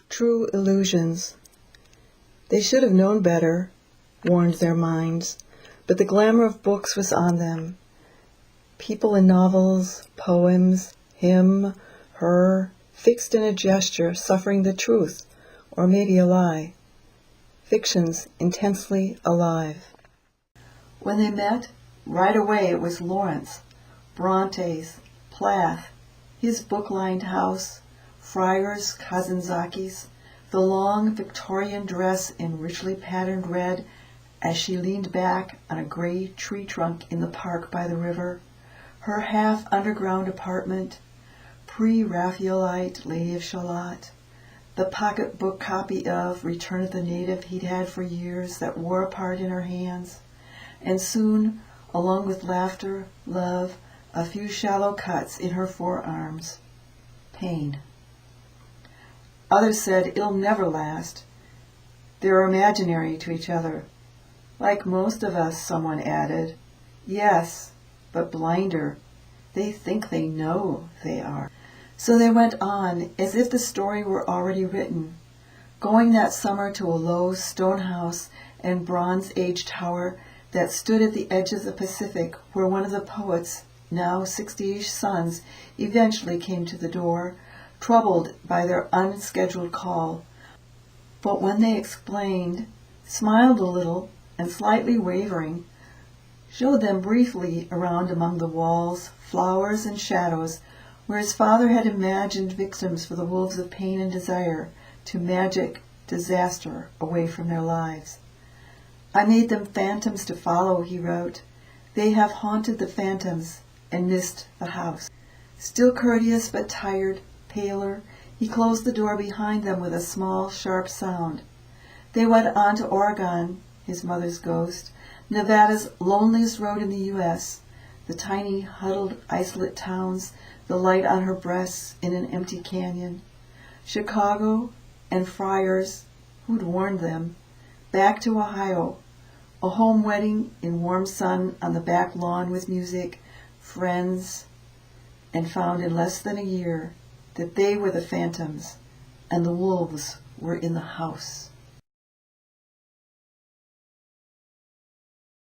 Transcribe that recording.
true illusions. They should have known better, warned their minds, but the glamour of books was on them. People in novels, poems, him, her, fixed in a gesture, suffering the truth, or maybe a lie. Fictions intensely alive. When they met, right away it was Lawrence, Bronte's, Plath, his book-lined house, Friar's, Kazanzaki's, the long Victorian dress in richly patterned red as she leaned back on a gray tree trunk in the park by the river, her half-underground apartment, pre-Raphaelite Lady of Shalott, the pocketbook copy of Return of the Native he'd had for years that wore apart in her hands, and soon, along with laughter, love, a few shallow cuts in her forearms, pain. Others said it'll never last. They're imaginary to each other. Like most of us, someone added. Yes, but blinder. They think they know they are. So they went on, as if the story were already written, going that summer to a low stone house and Bronze Age tower that stood at the edge of the Pacific, where one of the poets, now 60-ish sons, eventually came to the door, troubled by their unscheduled call. But when they explained, smiled a little, and slightly wavering, showed them briefly around among the walls, flowers and shadows, where his father had imagined victims for the wolves of pain and desire, to magic, disaster, away from their lives. I made them phantoms to follow, he wrote. They have haunted the phantoms and missed the house. Still courteous but tired, paler, he closed the door behind them with a small, sharp sound. They went on to Oregon, his mother's ghost, Nevada's loneliest road in the U.S., the tiny, huddled, isolate towns, the light on her breasts in an empty canyon. Chicago and Friars, who'd warned them, back to Ohio, a home wedding in warm sun on the back lawn with music, friends, and found in less than a year that they were the phantoms and the wolves were in the house.